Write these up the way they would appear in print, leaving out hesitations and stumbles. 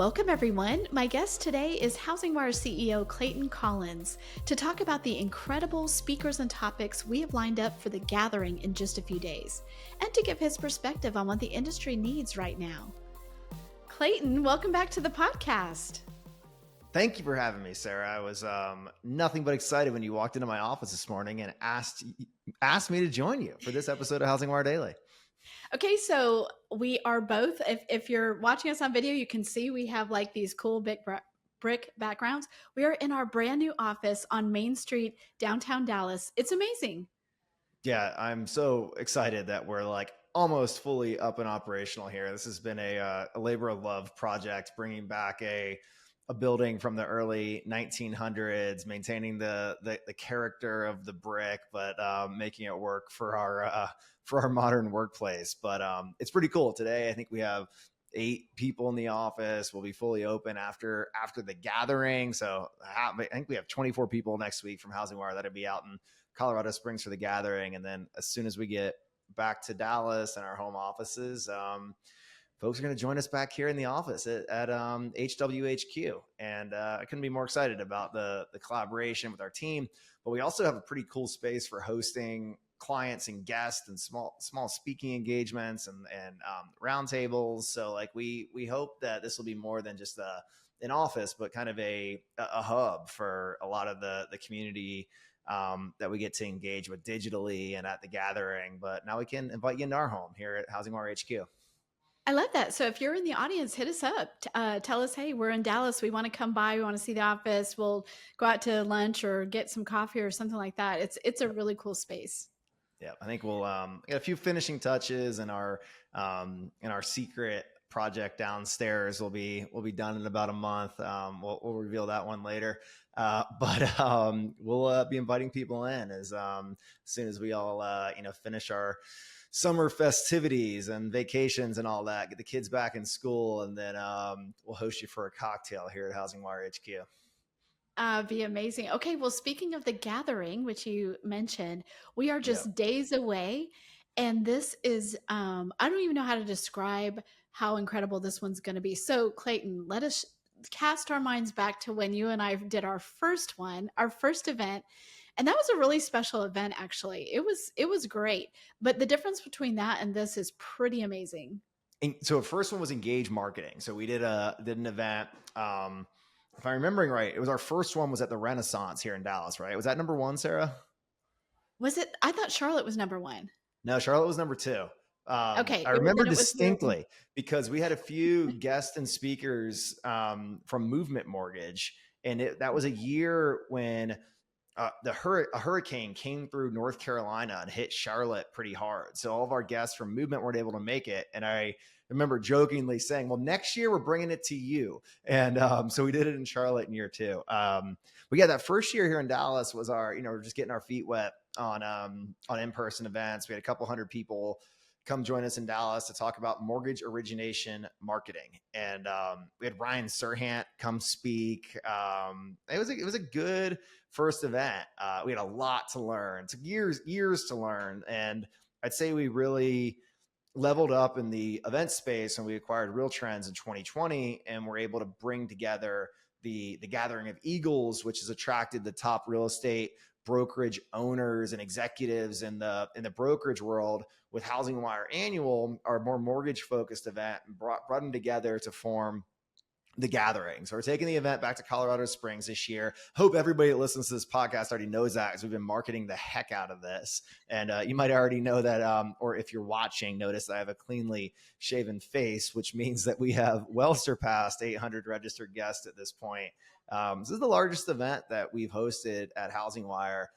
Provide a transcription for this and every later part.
Welcome, everyone. My guest today is HousingWire CEO Clayton Collins to talk about the incredible speakers and topics we have lined up for the gathering in just a few days, and to give his perspective on what the industry needs right now. Clayton, welcome back to the podcast. Thank you for having me, Sarah. I was nothing but excited when you walked into my office this morning and asked me to join you for this episode of HousingWire Daily. Okay, so we are both, if you're watching us on video, you can see we have like these cool big brick backgrounds. We are in our brand new office on Main Street, downtown Dallas. It's amazing. Yeah, I'm so excited that we're like almost fully up and operational here. This has been a labor of love project, bringing back a building from the early 1900s, maintaining the character of the brick, but making it work for our modern workplace. But it's pretty cool. Today, I think we have 8 people in the office. We'll be fully open after the gathering. So I think we have 24 people next week from HousingWire that'll be out in Colorado Springs for the gathering. And then as soon as we get back to Dallas and our home offices, folks are going to join us back here in the office at HWHQ. And I couldn't be more excited about the collaboration with our team. But we also have a pretty cool space for hosting clients and guests and small speaking engagements and roundtables. So like we hope that this will be more than just an office, but kind of a hub for a lot of the community that we get to engage with digitally and at the gathering. But now we can invite you into our home here at HousingWire HQ. I love that. So if you're in the audience, hit us up. Tell us, hey, we're in Dallas. We want to come by. We want to see the office. We'll go out to lunch or get some coffee or something like that. It's a really cool space. Yeah, I think we'll get a few finishing touches, and our secret project downstairs will be done in about a month. We'll reveal that one later, but we'll be inviting people in as soon as we all finish our summer festivities and vacations and all that. Get the kids back in school, and then we'll host you for a cocktail here at HousingWire HQ. Be amazing. Okay, well, speaking of the gathering, which you mentioned, we are just days away. And this is, I don't even know how to describe how incredible this one's going to be. So, Clayton, let us cast our minds back to when you and I did our first event. And that was a really special event, actually. It was great. But the difference between that and this is pretty amazing. And so the first one was Engage Marketing. So we did an event. If I'm remembering right, it was our first one was at the Renaissance here in Dallas, right? Was that number 1, Sarah? Was it? I thought Charlotte was number 1. No, Charlotte was number 2. Okay. I remember distinctly because we had a few guests and speakers from Movement Mortgage. And that was a year when a hurricane came through North Carolina and hit Charlotte pretty hard. So all of our guests from Movement weren't able to make it. And I remember jokingly saying, well, next year we're bringing it to you. And so we did it in Charlotte in year 2. But yeah, that first year here in Dallas was we're just getting our feet wet on in-person events. We had a couple hundred people come join us in Dallas to talk about mortgage origination marketing. And we had Ryan Serhant come speak. It was a good first event. We had a lot to learn. It took years to learn. And I'd say we really leveled up in the event space when we acquired Real Trends in 2020, and we're able to bring together the gathering of Eagles, which has attracted the top real estate brokerage owners and executives in the brokerage world, with HousingWire Annual, our more mortgage focused event, and brought them together to form the gathering. So we're taking the event back to Colorado Springs this year. Hope everybody that listens to this podcast already knows that, because we've been marketing the heck out of this. And you might already know that, or if you're watching, notice that I have a cleanly shaven face, which means that we have well surpassed 800 registered guests at this point. This is the largest event that we've hosted at HousingWire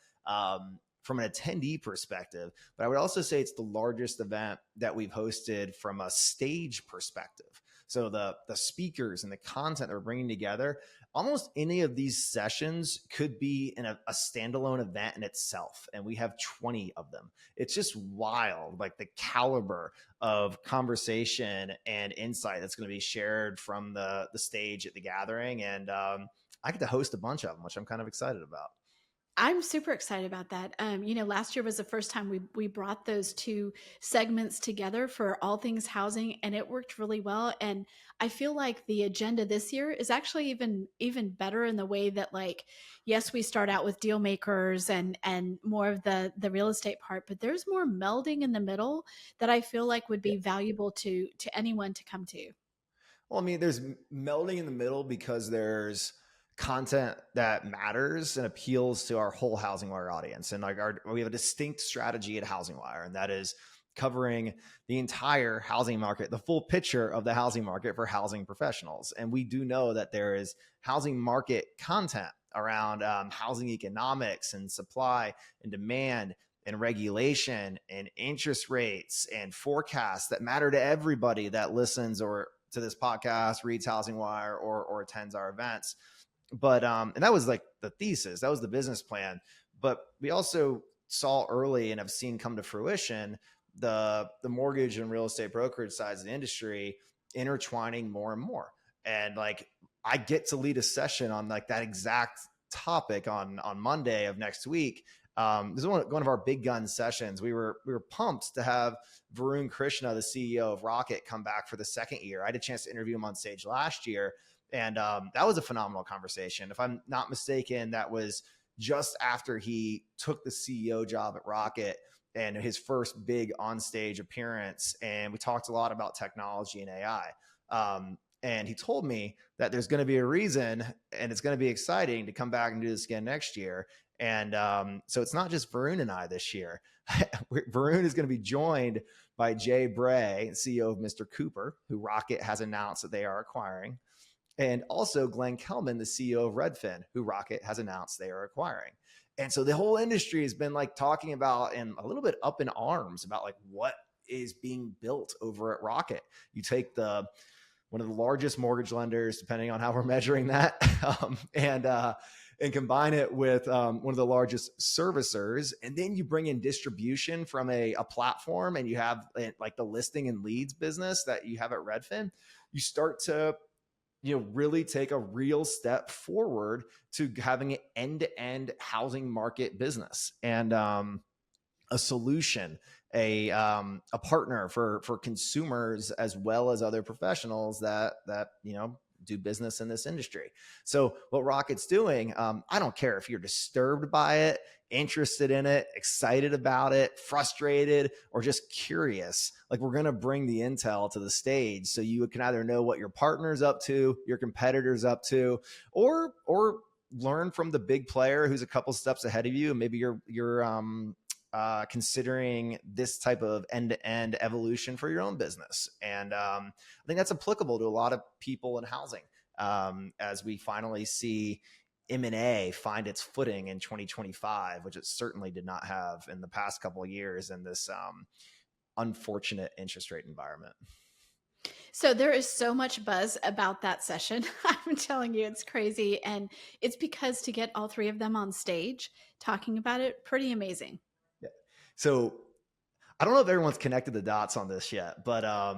from an attendee perspective, but I would also say it's the largest event that we've hosted from a stage perspective. So the speakers and the content that we're bringing together, almost any of these sessions could be in a standalone event in itself. And we have 20 of them. It's just wild, like the caliber of conversation and insight that's going to be shared from the stage at the gathering. And I get to host a bunch of them, which I'm kind of excited about. I'm super excited about that. Last year was the first time we brought those two segments together for all things housing, and it worked really well. And I feel like the agenda this year is actually even better in the way that, like, yes, we start out with deal makers and more of the real estate part, but there's more melding in the middle that I feel like would be valuable to anyone to come to. Well, I mean, there's melding in the middle because there's content that matters and appeals to our whole HousingWire audience. And like we have a distinct strategy at HousingWire, and that is covering the entire housing market, the full picture of the housing market for housing professionals. And we do know that there is housing market content around housing economics and supply and demand and regulation and interest rates and forecasts that matter to everybody that listens or to this podcast, reads HousingWire, or attends our events. But and that was like the thesis, that was the business plan. But we also saw early and have seen come to fruition the mortgage and real estate brokerage sides of the industry intertwining more and more. And like I get to lead a session on like that exact topic on Monday of next week. This is one of our big gun sessions. We were pumped to have Varun Krishna, the CEO of Rocket, come back for the second year. I had a chance to interview him on stage last year, and that was a phenomenal conversation. If I'm not mistaken, that was just after he took the CEO job at Rocket and his first big on-stage appearance. And we talked a lot about technology and AI. And he told me that there's going to be a reason, and it's going to be exciting to come back and do this again next year. And so it's not just Varun and I this year. Varun is going to be joined by Jay Bray, CEO of Mr. Cooper, who Rocket has announced that they are acquiring, and also Glenn Kelman, the CEO of Redfin, who Rocket has announced they are acquiring. And so the whole industry has been like talking about and a little bit up in arms about like what is being built over at Rocket. You take one of the largest mortgage lenders, depending on how we're measuring that, and combine it with one of the largest servicers, and then you bring in distribution from a platform, and you have like the listing and leads business that you have at Redfin. You start to really take a real step forward to having an end-to-end housing market business and a solution, a partner for consumers as well as other professionals that do business in this industry. So what Rocket's doing, I don't care if you're disturbed by it, interested in it, excited about it, frustrated, or just curious. Like, we're going to bring the intel to the stage so you can either know what your partner's up to, your competitor's up to, or learn from the big player who's a couple steps ahead of you. And maybe you're considering this type of end-to-end evolution for your own business. And I think that's applicable to a lot of people in housing as we finally see M&A find its footing in 2025, which it certainly did not have in the past couple of years in this unfortunate interest rate environment. So there is so much buzz about that session. I'm telling you, it's crazy. And it's because to get all three of them on stage talking about it, pretty amazing. Yeah. So I don't know if everyone's connected the dots on this yet, but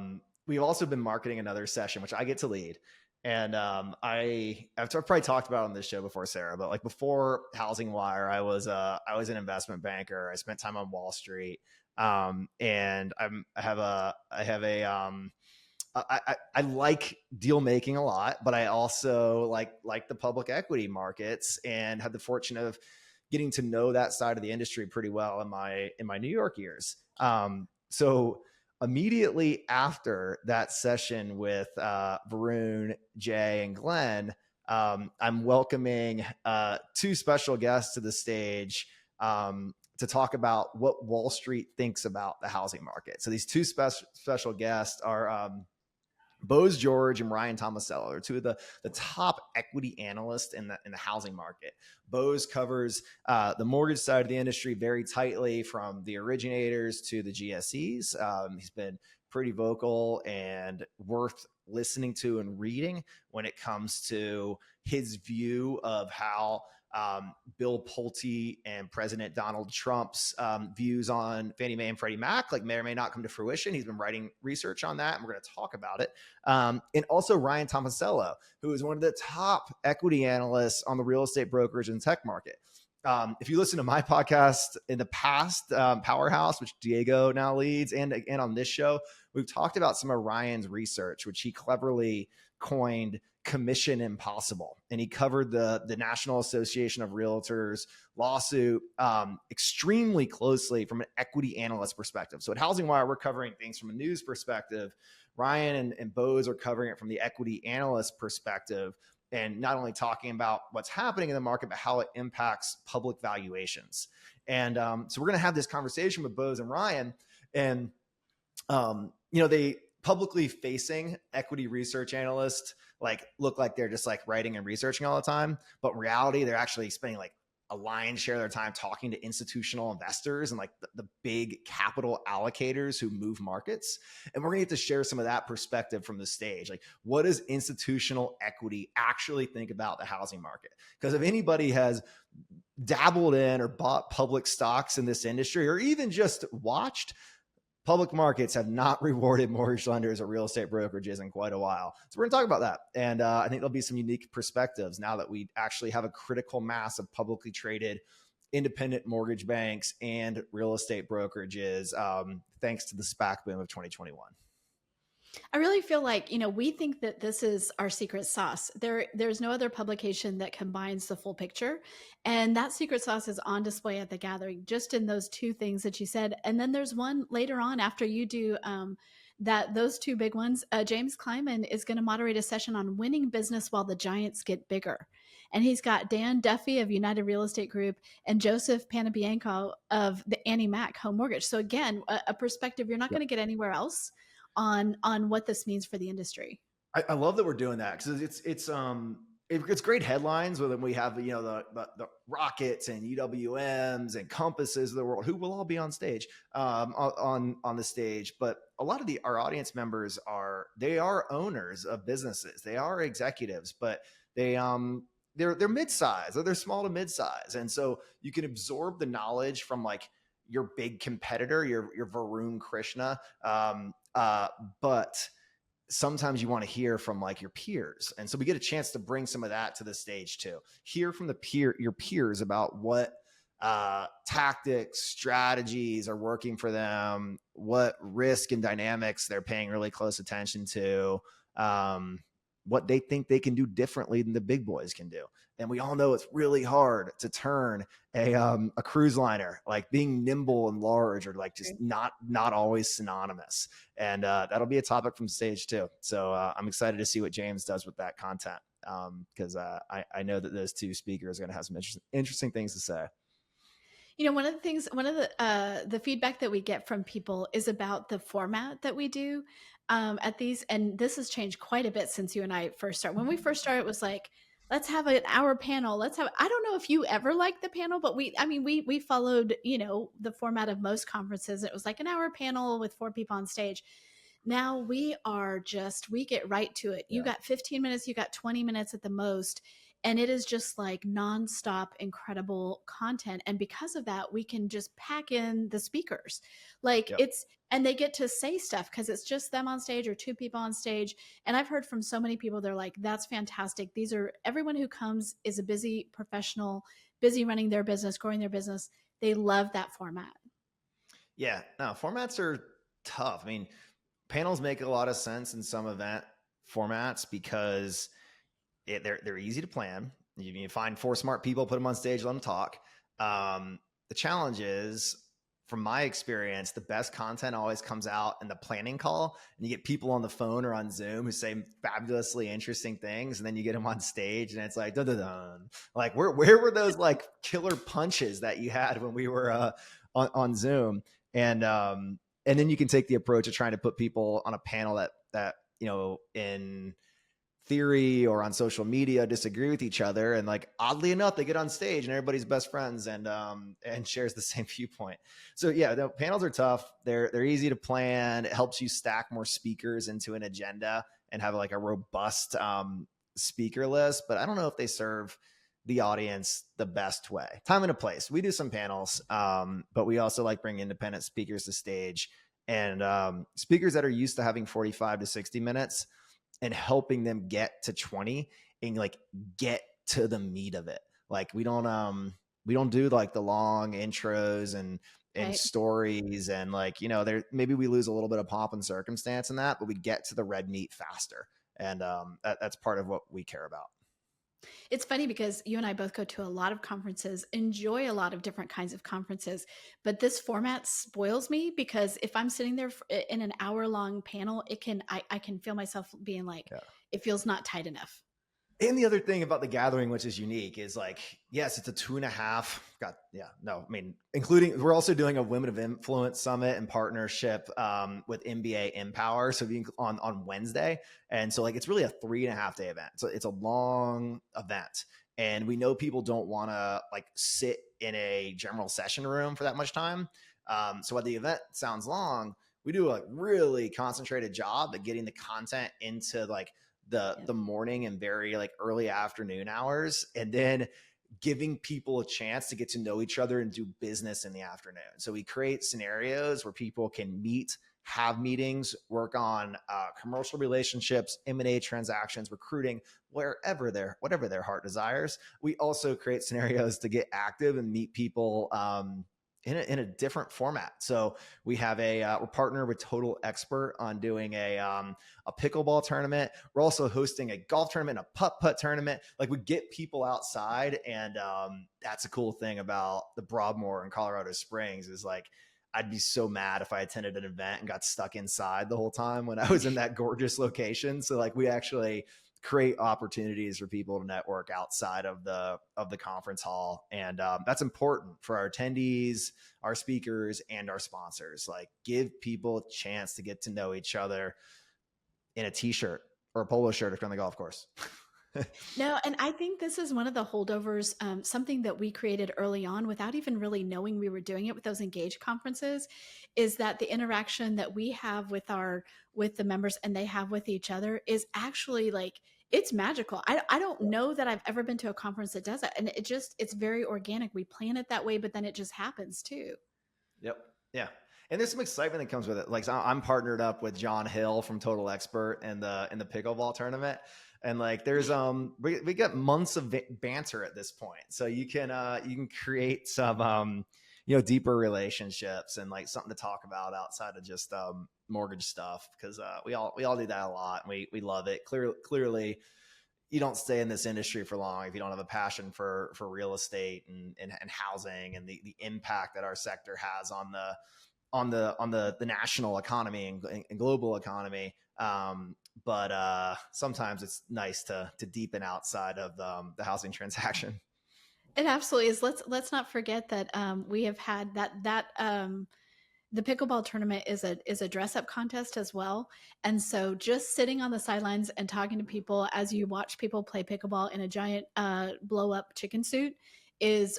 we've also been marketing another session, which I get to lead. And I've probably talked about it on this show before, Sarah, but like before HousingWire, I was an investment banker. I spent time on Wall Street. And I like deal making a lot, but I also like the public equity markets, and had the fortune of getting to know that side of the industry pretty well in my New York years. So immediately after that session with Varun, Jay, and Glenn, I'm welcoming two special guests to the stage to talk about what Wall Street thinks about the housing market. So these two special guests are Bose George and Ryan Tomasello are two of the top equity analysts in the housing market. Bose covers the mortgage side of the industry very tightly, from the originators to the GSEs. He's been pretty vocal and worth listening to and reading when it comes to his view of how Bill Pulte and President Donald Trump's views on Fannie Mae and Freddie Mac may or may not come to fruition. He's been writing research on that, and we're going to talk about it. And also Ryan Tomasello, who is one of the top equity analysts on the real estate brokerage and tech market. if you listen to my podcast in the past, Powerhouse, which Diego now leads, and on this show, we've talked about some of Ryan's research, which he cleverly coined Commission Impossible. And he covered the National Association of Realtors lawsuit extremely closely from an equity analyst perspective. So at HousingWire, we're covering things from a news perspective. Ryan and Bose are covering it from the equity analyst perspective, and not only talking about what's happening in the market, but how it impacts public valuations. And so we're going to have this conversation with Bose and Ryan. And, they publicly facing equity research analysts look like they're just writing and researching all the time. But in reality, they're actually spending a lion's share of their time talking to institutional investors and the big capital allocators who move markets. And we're going to get to share some of that perspective from the stage. What does institutional equity actually think about the housing market? Because if anybody has dabbled in or bought public stocks in this industry, or even just watched, public markets have not rewarded mortgage lenders or real estate brokerages in quite a while. So we're going to talk about that. And I think there'll be some unique perspectives now that we actually have a critical mass of publicly traded independent mortgage banks and real estate brokerages, thanks to the SPAC boom of 2021. I really feel like, we think that this is our secret sauce. There's no other publication that combines the full picture. And that secret sauce is on display at the gathering, just in those two things that you said. And then there's one later on after you do those two big ones. James Kleiman is going to moderate a session on winning business while the giants get bigger. And he's got Dan Duffy of United Real Estate Group and Joseph Panabianco of the Annie Mac Home Mortgage. So again, a perspective you're not going to get anywhere else on what this means for the industry. I love that we're doing that, because it's great headlines when we have the Rockets and UWMs and Compasses of the world, who will all be on stage on the stage. But a lot of our audience members are owners of businesses, they are executives, but they're mid-size, or they're small to mid-size, and so you can absorb the knowledge from your big competitor, your Varun Krishna. But sometimes you want to hear from your peers. And so we get a chance to bring some of that to the stage too. Hear from your peers about what tactics, strategies are working for them, what risk and dynamics they're paying really close attention to, what they think they can do differently than the big boys can do. And we all know it's really hard to turn a cruise liner. Being nimble and large, or just not always synonymous. And that'll be a topic from stage too. So I'm excited to see what James does with that content, because I know that those two speakers are going to have some interesting things to say. One of the feedback that we get from people is about the format that we do at these. And this has changed quite a bit since you and I first started. When we first started, it was let's have an hour panel. I don't know if you ever liked the panel, but we followed, the format of most conferences. It was an hour panel with 4 people on stage. Now we get right to it. You got 15 minutes, you got 20 minutes at the most. And it is just nonstop, incredible content. And because of that, we can just pack in the speakers. And they get to say stuff because it's just them on stage or 2 people on stage. And I've heard from so many people, they're like, that's fantastic. Everyone who comes is a busy professional, busy running their business, growing their business. They love that format. Yeah, no, formats are tough. I mean, panels make a lot of sense in some event formats because they're easy to plan. You find 4 smart people, put them on stage, let them talk. The challenge is, from my experience, the best content always comes out in the planning call, and you get people on the phone or on Zoom who say fabulously interesting things, and then you get them on stage, and it's dun, dun, dun. Where were those killer punches that you had when we were on Zoom? And then you can take the approach of trying to put people on a panel that in theory or on social media disagree with each other, and oddly enough they get on stage and everybody's best friends and shares the same viewpoint. So yeah, the panels are tough. They're easy to plan. It helps you stack more speakers into an agenda and have a robust speaker list, but I don't know if they serve the audience the best way. Time and a place. We do some panels, but we also bring independent speakers to stage, and speakers that are used to having 45 to 60 minutes and helping them get to 20 and get to the meat of it. We don't we don't do like the long intros and Right. stories, and like, there maybe we lose a little bit of pomp and circumstance in that, but we get to the red meat faster. And that's part of what we care about. It's funny because you and I both go to a lot of conferences, enjoy a lot of different kinds of conferences, but this format spoils me because if I'm sitting there in an hour long panel, I can feel myself being like, Yeah. it feels not tight enough. And the other thing about the gathering, which is unique, is like, yes, it's a 2.5. Including, we're also doing a Women of Influence Summit in partnership with MBA Empower. So on Wednesday. And so like, it's really a 3.5 day event. So it's a long event. And we know people don't want to like sit in a general session room for that much time. So while the event sounds long, we do a really concentrated job at getting the content into like the morning and very like early afternoon hours, and then giving people a chance to get to know each other and do business in the afternoon. So we create scenarios where people can meet, have meetings, work on commercial relationships, M&A transactions, recruiting, whatever their heart desires. We also create scenarios to get active and meet people in a different format. So we have we're partnered with Total Expert on doing a pickleball tournament. We're also hosting a golf tournament, a putt tournament. Like, we get people outside, and that's a cool thing about the Broadmoor in Colorado Springs is like, I'd be so mad if I attended an event and got stuck inside the whole time when I was in that gorgeous location. So like, we actually create opportunities for people to network outside of the conference hall, and that's important for our attendees, our speakers, and our sponsors. Like, give people a chance to get to know each other in a t-shirt or a polo shirt if you're on the golf course. No, and I think this is one of the holdovers, something that we created early on without even really knowing we were doing it with those Engage conferences, is that the interaction that we have with the members and they have with each other is actually like, it's magical. I don't know that I've ever been to a conference that does that. And it's very organic. We plan it that way, but then it just happens too. Yep. Yeah. And there's some excitement that comes with it. Like, so I'm partnered up with John Hill from Total Expert in the pickleball tournament. And like, there's we got months of banter at this point. So you can create some deeper relationships and like something to talk about outside of just mortgage stuff, because we all do that a lot, and we love it. Clearly you don't stay in this industry for long if you don't have a passion for real estate and housing and the impact that our sector has on the national economy and global economy. But sometimes it's nice to deepen outside of the housing transaction. It absolutely is. Let's not forget that we have had the pickleball tournament is a dress up contest as well. And so just sitting on the sidelines and talking to people as you watch people play pickleball in a giant blow up chicken suit is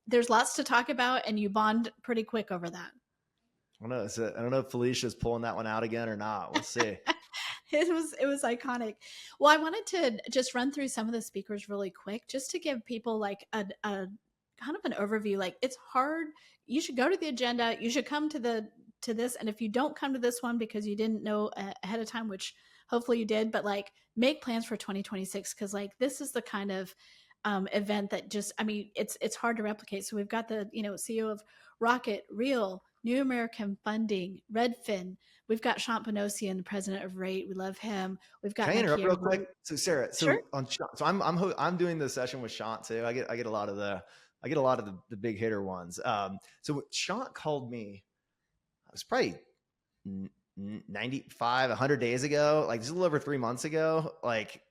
there's lots to talk about, and you bond pretty quick over that. I don't know. I don't know if Felicia's pulling that one out again or not. We'll see. It was iconic. Well, I wanted to just run through some of the speakers really quick, just to give people like a kind of an overview. Like, it's hard. You should go to the agenda. You should come to this. And if you don't come to this one because you didn't know ahead of time, which hopefully you did, but like, make plans for 2026, because like, this is the kind of event that just, I mean, it's hard to replicate. So we've got the CEO of Rocket, Real, New American Funding, Redfin. We've got Sean Panosian, the president of Rate. We love him. We've got Can I interrupt Nakia. real quick? So Sarah, Sure. I'm doing the session with Sean too. I get a lot of the big hitter ones. So Sean called me. It was probably 95, 100 days ago, like just a little over 3 months ago. Like,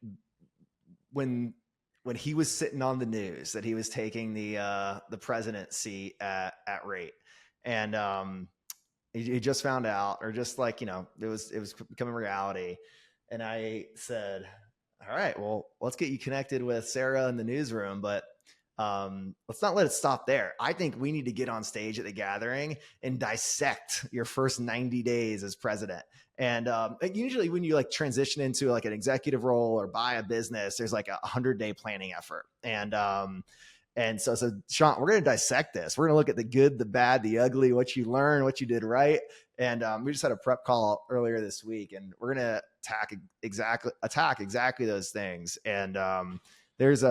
when he was sitting on the news that he was taking the president seat at Rate, and he just found out, or just like, it was becoming reality. And I said, all right, well, let's get you connected with Sarah in the newsroom, but let's not let it stop there. I think we need to get on stage at the gathering and dissect your first 90 days as president. And usually when you like transition into like an executive role or buy a business, there's like 100-day planning effort. And so Sean, we're going to dissect this. We're going to look at the good, the bad, the ugly, what you learned, what you did right. And we just had a prep call earlier this week, and we're going to attack exactly those things. And there's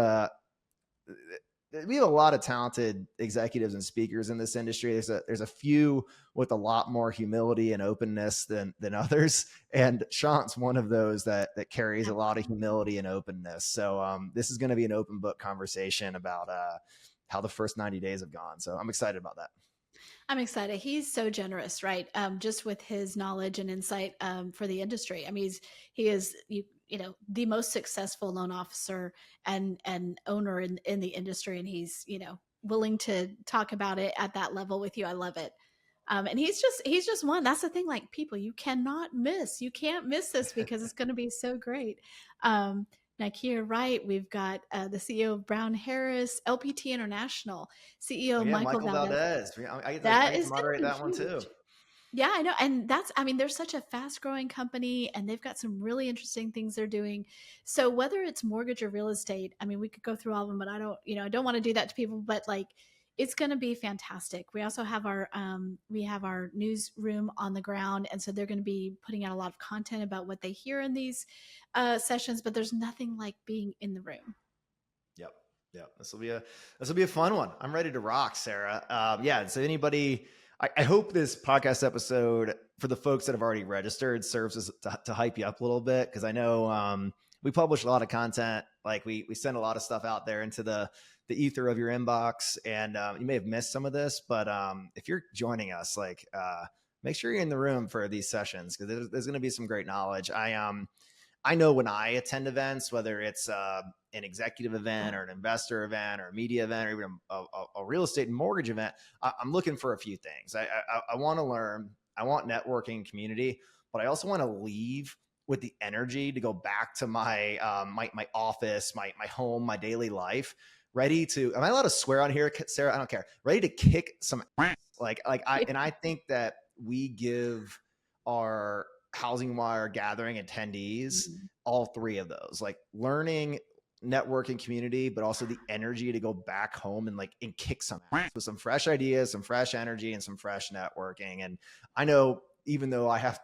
we have a lot of talented executives and speakers in this industry. There's a few with a lot more humility and openness than others, and Sean's one of those that carries a lot of humility and openness. So this is going to be an open book conversation about how the first 90 days have gone. So I'm excited about that. I'm excited. He's so generous, right? Just with his knowledge and insight for the industry. I mean, he is you know the most successful loan officer and owner in the industry, and he's willing to talk about it at that level with you. I love it. And he's just one. That's the thing. Like, people, you cannot miss. You can't miss this because it's going to be so great. Um, Nakia Wright, we've got the CEO of Brown Harris, LPT International, Oh CEO yeah, Michael Michael Valdez. Valdez. I That get to is going to moderate be that one too. huge. Yeah, I know. And I mean, they're such a fast growing company and they've got some really interesting things they're doing. So whether it's mortgage or real estate, I mean, we could go through all of them, but I don't want to do that to people, but like, it's going to be fantastic. We also have our newsroom on the ground. And so they're going to be putting out a lot of content about what they hear in these sessions, but there's nothing like being in the room. Yep. Yep. This will be a fun one. I'm ready to rock, Sarah. Yeah. So anybody, I hope this podcast episode for the folks that have already registered serves as to hype you up a little bit. Cause I know, we publish a lot of content. Like we send a lot of stuff out there into the ether of your inbox, and you may have missed some of this, but if you're joining us, like make sure you're in the room for these sessions, because there's going to be some great knowledge. I know when I attend events, whether it's an executive event or an investor event or a media event or even a real estate and mortgage event, I'm looking for a few things. I want to learn, I want networking community, but I also want to leave with the energy to go back to my my office, my home, my daily life, ready to. Am I allowed to swear on here, Sarah? I don't care. Ready to kick some ass. I think that we give our HousingWire gathering attendees all three of those, like learning, networking, community, but also the energy to go back home and kick some ass with some fresh ideas, some fresh energy, and some fresh networking. And I know, even though I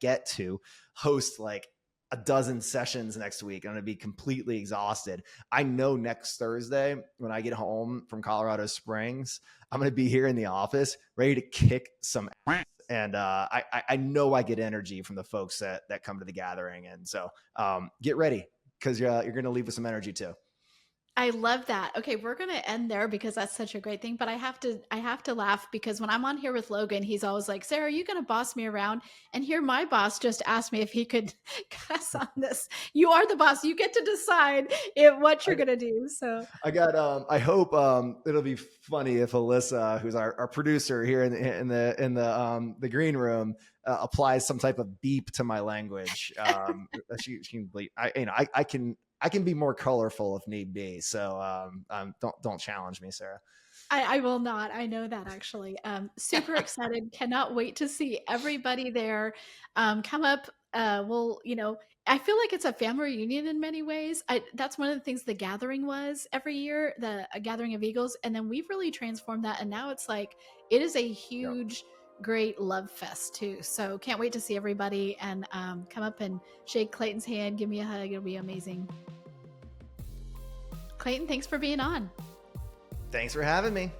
get to host like a dozen sessions next week, I'm going to be completely exhausted. I know next Thursday when I get home from Colorado Springs, I'm going to be here in the office ready to kick some ass. And I know I get energy from the folks that come to the gathering. And so get ready, because you're going to leave with some energy too. I love that. Okay, we're going to end there because that's such a great thing, but I have to laugh because when I'm on here with Logan, he's always like, "Sarah, are you going to boss me around?" And here my boss just asked me if he could cuss on this. You are the boss. You get to decide what you're going to do. So I got I hope it'll be funny if Alyssa, who's our producer here in the green room, applies some type of beep to my language. She can bleep. I can be more colorful if need be. So don't challenge me, Sarah. I will not. I know that, actually. Super excited. Cannot wait to see everybody there. Come up. I feel like it's a family reunion in many ways. That's one of the things the gathering was every year, the gathering of Eagles. And then we've really transformed that. And now it's like, it is a Yep. huge, great love fest too. So can't wait to see everybody, and come up and shake Clayton's hand. Give me a hug. It'll be amazing. Clayton, thanks for being on. Thanks for having me.